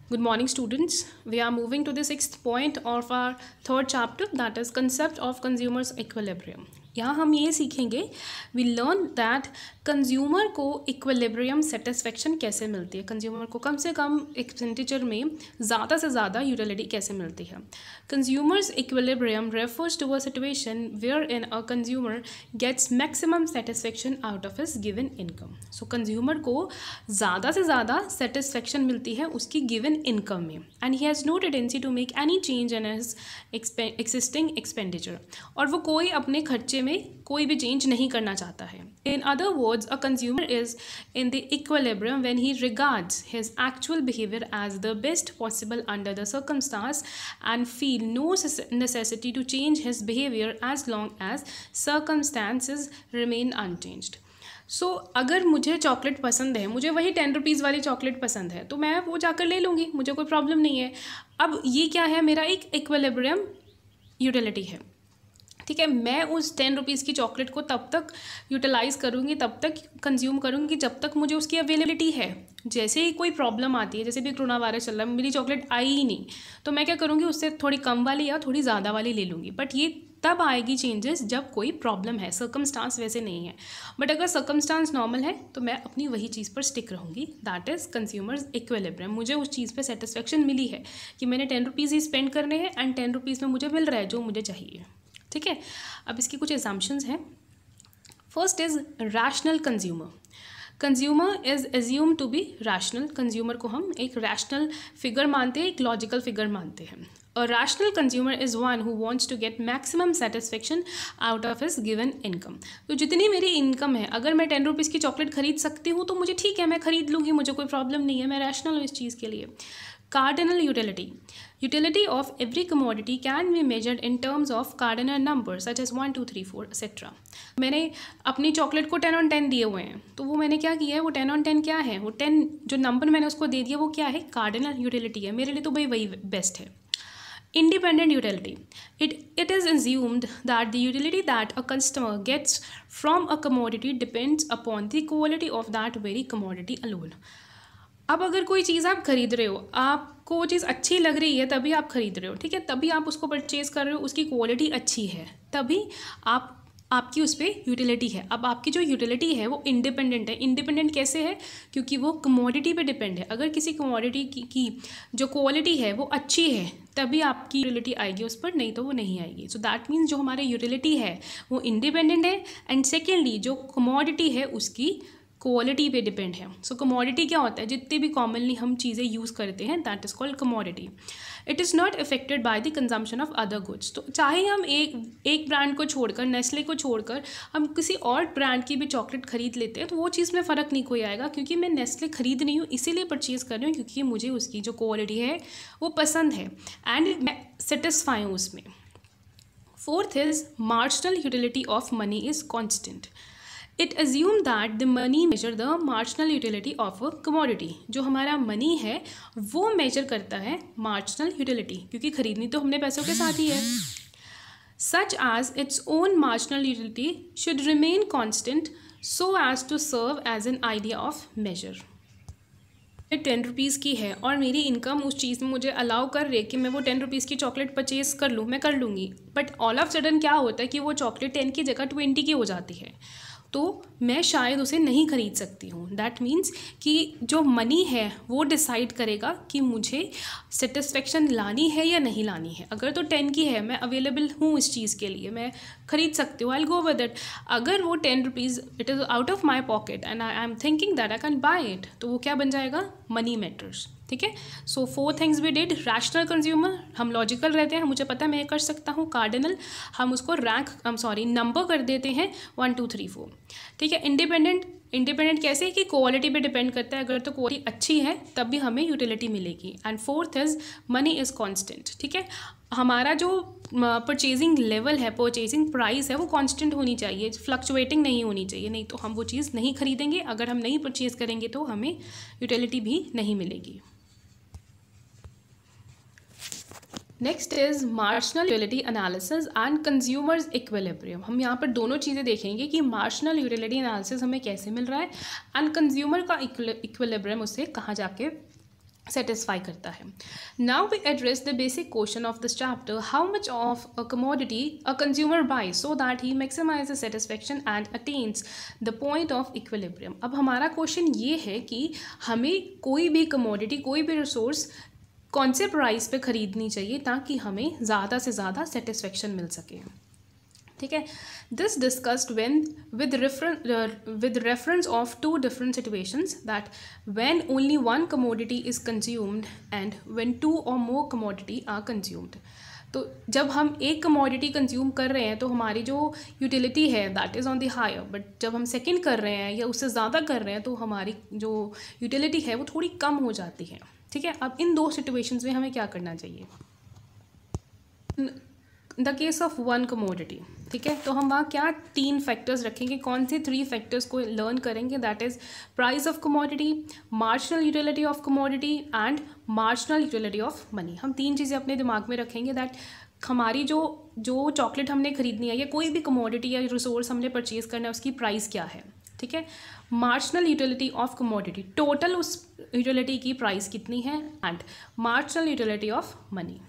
Good morning, students. We are moving to the sixth point of our third chapter, that is concept of consumers equilibrium. यहाँ हम ये सीखेंगे, we learn that consumer को equilibrium satisfaction कैसे मिलती है, consumer को कम से कम एक्सपेंडिचर में ज़्यादा से ज़्यादा यूटिलिटी कैसे मिलती है. Consumers equilibrium refers to a situation where in a consumer gets maximum satisfaction out of his given income. So consumer को ज़्यादा से ज़्यादा सेटिस्फेक्शन मिलती है उसकी गिवन इनकम में, and he has no tendency to make any change in his existing expenditure. और वो कोई अपने खर्चे में कोई भी चेंज नहीं करना चाहता है. In other words, a consumer is in the equilibrium when he regards his actual behaviour as the best possible under the circumstances and feel no necessity to change his behaviour as long as circumstances remain unchanged. So अगर मुझे chocolate पसंद है, मुझे वही 10 rupees वाली chocolate पसंद है, तो मैं वो जाकर ले लूँगी, मुझे कोई प्रॉब्लम नहीं है. अब ये क्या है, मेरा एक इक्विलिब्रियम यूटिलिटी है. ठीक है, मैं उस 10 रुपीज़ की चॉकलेट को तब तक यूटिलाइज़ करूँगी, तब तक कंज्यूम करूँगी जब तक मुझे उसकी अवेलेबिलिटी है. जैसे ही कोई प्रॉब्लम आती है, जैसे भी कोरोना वायरस चल रहा है, मेरी चॉकलेट आई ही नहीं, तो मैं क्या करूँगी, उससे थोड़ी कम वाली या थोड़ी ज़्यादा वाली ले लूँगी. बट ये तब आएगी चेंजेस जब कोई प्रॉब्लम है, सर्कमस्टांस वैसे नहीं है. बट अगर सर्कमस्टांस नॉर्मल है तो मैं अपनी वही चीज़ पर स्टिक रहूँगी. That is consumers equilibrium. मुझे उस चीज़ पे सेटिस्फेक्शन मिली है कि मैंने 10 रुपीज़ ही स्पेंड करने हैं एंड 10 रुपीज़ में मुझे मिल रहा है जो मुझे चाहिए. ठीक है, अब इसकी कुछ एग्जाम्पशंस हैं. First is rational consumer. Consumer is assume to be rational. Consumer को हम एक रैशनल फिगर मानते हैं, एक लॉजिकल फिगर मानते हैं. A rational consumer is one who wants to get maximum satisfaction out of his given income. तो जितनी मेरी इनकम है, अगर मैं 10 रुपीज़ की चॉकलेट खरीद सकती हूँ तो मुझे ठीक है, मैं खरीद लूँगी, मुझे कोई प्रॉब्लम नहीं है, मैं रैशनल हूँ इस चीज़ के लिए. Cardinal utility. Utility of every commodity can be measured in terms of cardinal numbers such as 1, 2, 3, 4, etc. मैंने अपनी चॉकलेट को 10 on 10 दिए हुए हैं, तो वो मैंने क्या किया है, वो 10 on 10 क्या है, वो 10 जो नंबर मैंने उसको दे दिया वो क्या है, कार्डिनल यूटिलिटी है. मेरे लिए तो भाई वही बेस्ट है. Independent utility. It is assumed that the utility that a customer gets from a commodity depends upon the quality of that very commodity alone. अब अगर कोई चीज़ आप खरीद रहे हो, आपको वो चीज़ अच्छी लग रही है तभी आप खरीद रहे हो. ठीक है, तभी आप उसको परचेज़ कर रहे हो, उसकी क्वालिटी अच्छी है, तभी आपकी उस पर यूटिलिटी है. अब आपकी जो यूटिलिटी है वो इंडिपेंडेंट है. इंडिपेंडेंट कैसे है, क्योंकि वो कमोडिटी पे डिपेंड है. अगर किसी कमोडिटी की जो क्वालिटी है वो अच्छी है तभी आपकी यूटिलिटी आएगी उस पर, नहीं तो वो नहीं आएगी. सो दैट मीन्स जो हमारे यूटिलिटी है वो इंडिपेंडेंट है. एंड सेकेंडली जो कमोडिटी है उसकी क्वालिटी पे डिपेंड है. सो कमोडिटी क्या होता है, जितनी भी कॉमनली हम चीज़ें यूज़ करते हैं, that is called commodity. It is not affected by the consumption of other goods. तो चाहे हम एक ब्रांड को छोड़कर, नेस्ले को छोड़कर हम किसी और ब्रांड की भी चॉकलेट खरीद लेते हैं, तो वो चीज़ में फ़र्क नहीं कोई आएगा, क्योंकि मैं नेस्ले खरीद नहीं हूँ, इसीलिए परचेज़ कर रही हूँ क्योंकि मुझे उसकी जो क्वालिटी है वो पसंद है एंड मैं सेटिस्फाई हूँ उसमें. Fourth is marginal utility of money is constant. It assume that the money measure the marginal utility of a commodity. जो हमारा मनी है वो मेजर करता है मार्जिनल यूटिलिटी, क्योंकि खरीदनी तो हमने पैसों के साथ ही है. Such as its own marginal utility should remain constant so as to serve as an idea of measure. 10 rupees की है और मेरी इनकम उस चीज़ में मुझे अलाउ कर रही है कि मैं वो 10 रुपीज़ की चॉकलेट परचेज़ कर लूँ, मैं कर लूँगी. बट ऑल ऑफ सडन क्या होता है कि वो चॉकलेट 10 की जगह 20 की हो जाती है, तो मैं शायद उसे नहीं खरीद सकती हूँ. दैट मीन्स कि जो मनी है वो डिसाइड करेगा कि मुझे सेटिस्फेक्शन लानी है या नहीं लानी है. अगर तो 10 की है, मैं अवेलेबल हूँ इस चीज़ के लिए, मैं खरीद सकती हूँ, I will go with it. अगर वो 10 rupees it is out of my pocket and I am thinking that I can buy it, तो वो क्या बन जाएगा, मनी मैटर्स. ठीक है, so 4 things we did. Rational consumer, हम लॉजिकल रहते हैं, मुझे पता है मैं ये कर सकता हूँ. कार्डिनल, हम उसको नंबर कर देते हैं 1, 2, 3, 4. ठीक है. इंडिपेंडेंट कैसे कि क्वालिटी पे डिपेंड करता है, अगर तो क्वालिटी अच्छी है तब भी हमें यूटिलिटी मिलेगी. And fourth is money is constant. ठीक है, हमारा जो परचेजिंग लेवल है, परचेजिंग प्राइस है, वो कांस्टेंट होनी चाहिए, फ्लक्चुएटिंग नहीं होनी चाहिए, नहीं तो हम वो चीज़ नहीं खरीदेंगे. अगर हम नहीं परचेज़ करेंगे तो हमें यूटिलिटी भी नहीं मिलेगी. Next is marginal utility analysis and consumers equilibrium. हम यहाँ पर दोनों चीज़ें देखेंगे कि मार्जिनल यूटिलिटी एनालिसिस हमें कैसे मिल रहा है एंड कंज्यूमर का इक्विलिब्रियम उससे कहाँ जाके सेटिस्फाई करता है। Now we address the basic question of this chapter, how much of a commodity a consumer buy so that he maximize satisfaction and attains the point of equilibrium. अब हमारा question ये है कि हमें कोई भी कमोडिटी, कोई भी रिसोर्स कौन से प्राइस पे ख़रीदनी चाहिए ताकि हमें ज़्यादा से ज़्यादा सेटिस्फेक्शन मिल सके। ठीक है, this discussed when with reference of two different situations, that when only one commodity is consumed and when two or more commodity are consumed। तो जब हम एक कमोडिटी कंज्यूम कर रहे हैं तो हमारी जो यूटिलिटी है that is on the higher, but जब हम सेकंड कर रहे हैं या उससे ज़्यादा कर रहे हैं तो हमारी जो यूटिलिटी है वो थोड़ी कम हो जाती है। ठीक है, अब इन दो सिचुएशंस में हमें क्या करना चाहिए। The case of one commodity, ठीक है, तो हम वहाँ क्या 3 फैक्टर्स रखेंगे, कौन से 3 फैक्टर्स को लर्न करेंगे, that is price of commodity, marginal utility of commodity and marginal utility of money. हम 3 चीज़ें अपने दिमाग में रखेंगे दैट हमारी जो चॉकलेट हमने खरीदनी है या कोई भी कमोडिटी या रिसोर्स हमने परचेज़ करना है उसकी प्राइस क्या है। ठीक है, marginal utility of commodity, total उस यूटिलिटी की प्राइस कितनी है, and marginal utility of money.